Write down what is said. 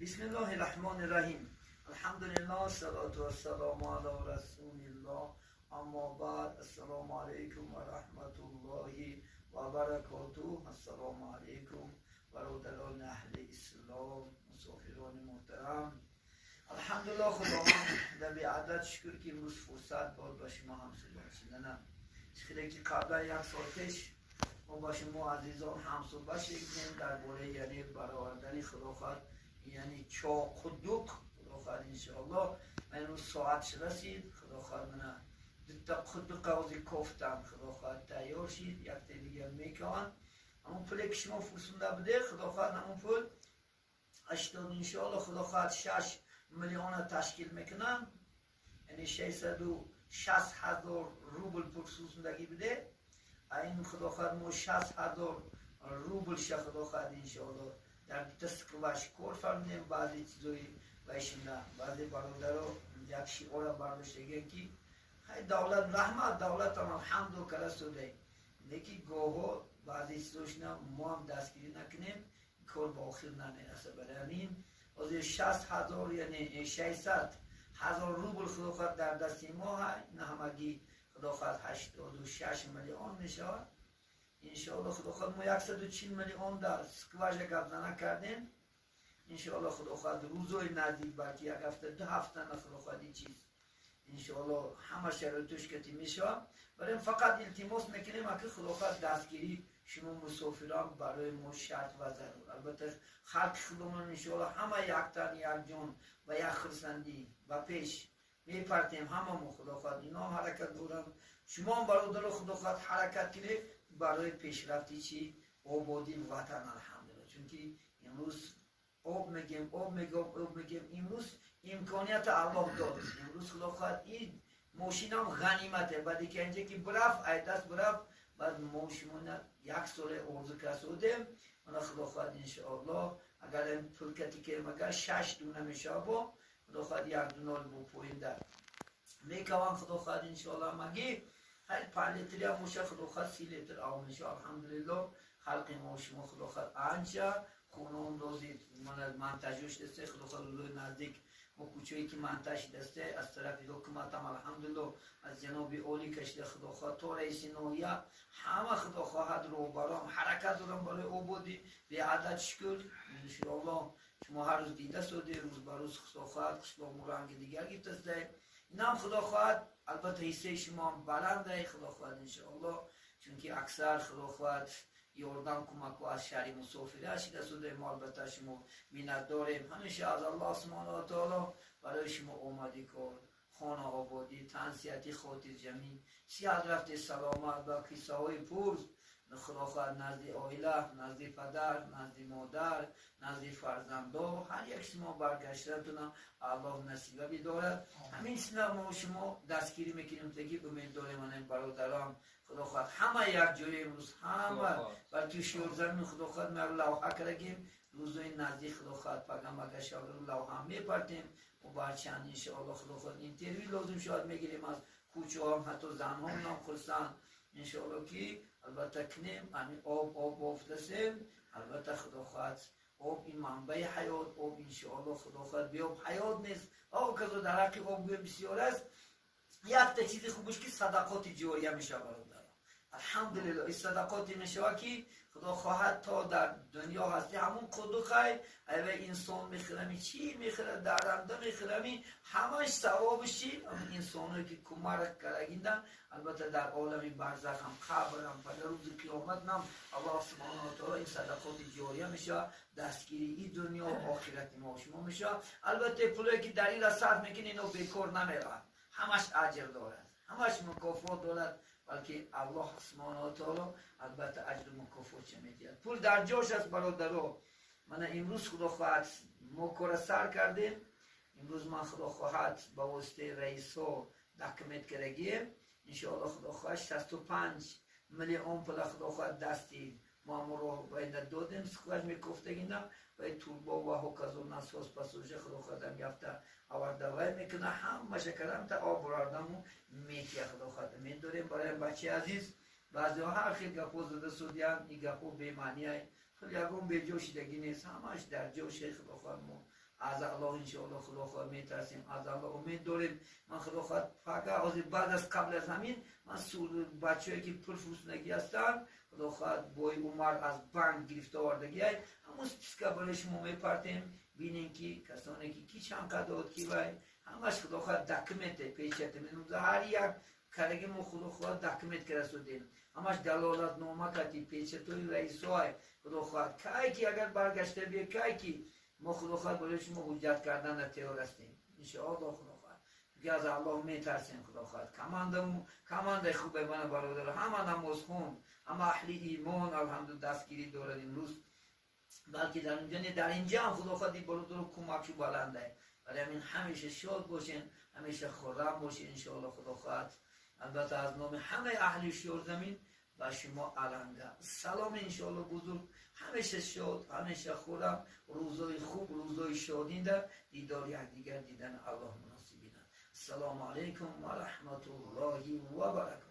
بسم الله الرحمن الرحیم. الحمدلله صلات و سلام علی رسول الله. اما بعد، السلام علیکم و رحمت الله و برکاته. السلام علیکم برادران اهل اسلام، مسافران محترم. الحمدلله خداوند در بی عدد شکر که امروز فرصت داد با شما همصحبت شدنم. شکر که قبل یک سال پیش ما با شما عزیزان همصحبت شدیم درباره یعنی برآوردن خلافت، یعنی چاق و دوک خداخواد انشاءالله. من امروز ساعتش رسید، خداخواد من دتا قدوق وزی کفتم، خداخواد تیار شید. یک تا دیگر میکن همون پولی که شما فرسونده بده، خداخواد همون پول 80 انشاءالله خداخواد 6 میلیون تشکیل میکنم، یعنی 660,000 روبل پول فرسوندگی بده. این خداخواد ما 60,000 روبل شه خداخواد انشاءالله در دست کواش کار فرمودیم. بعضی چیزایی بایشونه، بعضی برادرها یک شعار برداشتگی که دولت رحمت، دولت هم حمد و کرده سوده، لیکی گاهو بعضی چیزاشونه ما هم دستگیری نکنیم، کار با آخر نمیرسه. برای همین از 60,000 یعنی 600,000 روبل خداخواد در دست ما های، نه همگی خداخواد 86 میلیون میشه. انشاءالله خداخواد ما 140 میلیون در سکواش گفتنه کردیم. انشاءالله خداخواد روزای نزدیک بلکه یک هفته 2 هفته نه خداخواد چیز انشاءالله همه شرایطش کتی میشه. برای فقط التماس میکنیم که خداخواد دستگیری شما مسافران برای ما شرط و ضرور. البته خلق خودمون انشاءالله همه یک تن یک جان و یک خرسندی و پیش میپرتیم. همه ما خداخواد اینا حرکت دارن، شما هم برادر خداخواد حرکت کنید برای پیشرفتی چی آبادی وطن. الحمدلله. چون که امروز آب میگیم امروز امکانیت الله داد. امروز خداخواد این ماشین هم غنیمته. بعدی که اینجا که برف ای دست برف بعد ماشین یک سال ارزو کسودیم. من خداخواد انشاءالله اگر این پلکتی که مگر 6 دونه میشه با خداخواد 1 دونه با پوینده میکوان. خداخواد انشاءالله مگی هر 5 لیتری هم موشه خداخواد 30 لیتر آب میشه. الحمدلله خلق ما شما خداخواد انجا کنون روزی من منتجوش دسته خداخواد روی نزدیک و کوچه‌ای که منتج دسته از طرف حکومت هم الحمدلله از جناب اولی کشته خداخواد تا رئیس نویه همه خداخواد رو برام حرکت دارم برای آبادی به عدد شکر انشاءالله. شما هر روز دیده سوده، روز بر روز خداخواد قسلام رنگ دیگر گیفته. این هم خداخواد البته حصه شما بلنده خداخواد انشاءالله، چون که اکثر خداخواد یاردن کمک و از شهری مسافری هشیده سوده. ما البته شما مینت داریم همیشه از الله سبحانه و تعالی برای شما اومدی کار خانه آبادی تنسیتی خاطر جمعی سیاد رفت سلامت و کیسه های پرز خداخواد نزد آیله، نزد پدر، نزد مادر، نزد فرزندا هر یک شما برگشتتون الله نصیبه بیدارد. همین سنه ما شما دستگیری میکنیم تگی امید داریم. من برادران خداخواد همه یک جای امروز همه بر تو شور زمین خداخواد ما لوحه کردیم. روزای نزدیک خداخواد پیغمبر گشاد لوحه میپرتیم و برچند انشاءالله خداخواد اینترویو لازم شاید میگیریم از کوچه هم حتی زن هم نام خرسن انشاءالله که البته کنیم. همین آب افتسیم. البته خداخواد آب این منبع حیات، آب انشاءالله خداخواد بیاب حیات نیست. آب کذا در حق آب بسیار است. یک تا چیز خوبش که صدقات جاریه میشه برادر. الحمدلله این صدقاتی میشه که خدا خواهد تا در دنیا هستی همون کدو خیر اوه انسان میخرمی چی میخره درنده میخرمی همش ثوابش چی همون انسانهایی که کمرک کرگیندن. البته در عالم برزخ هم قبر هم پر روز قیامت هم الله سبحانه و تعالی این صدقات جاریه میشه. دستگیری این دنیا و آخرت ما شما میشه. البته پولی که در این را صرف میکنی اینو بیکار نمیرن، همش اجر دارد، همش مکافات دارد. بلکه الله سبحانه و تعالی البته اجر مکافات چه میدهد. پول در جاش است برادرو. من امروز خداخواد ما کار سر کردیم. امروز من خداخواد با واسطه رئیس ها دکمت کردیم. انشاءالله خداخواد 65 میلیون پول خداخواد دستی ما رو باید دادیم. سکوش میکفتگینا باید توربا و حکازو نساس پسوژه خداخواد هم یفته آورده وای میکنه. هم شکرم تا آب براردم میتیه خداخواد میداریم. برای بچه عزیز بعضی ها هر خیلی گپو زده سودیان این گپو بیمانی های خیلی اگرم به جوشیدگی نیست، همش در جوش خداخواد ما از الله انشاءالله خدا خواهد میترسیم، از الله امید داریم. من خدا خواهد فقط از بعد از قبل از همین من بچه‌ای که پرفروسنگی هستن خدا خواهد بای عمر از بانک گرفته آوردگی های همون چیزکا برای شما میپرتیم بینین که کسانی که کی چند قداد کی وای همش خدا خواهد دکمت پیچته میدونم هر یک کارگی ما خدا خواهد دکمت کرسودیم همش دلالت نامه کتی پیچتوی رئیس های خدا خواهد کای کی اگر برگشته بیه کای کی ما خدا خواهد برای شما حجت کردن تیار هستیم انشاءالله خدا خواهد که از الله میترسیم خدا خواهد کمانده خوبه من برادر همه نماز خون همه اهل ایمان الحمدلله دستگیری دارد امروز بلکه در اینجا هم خدا خواهد برادر کمکشو بلنده ولی همین همیشه شاد باشین همیشه خرم باشین انشاءالله خدا خواهد البته از نام همه اهل شور زمین و شما علنده سلام انشاءالله بزرگ همیشه شاد همیشه خورم روزای خوب روزای شادین در دیدار یکدیگر دیدن الله مناسبینه السلام علیکم و رحمت الله و برکاته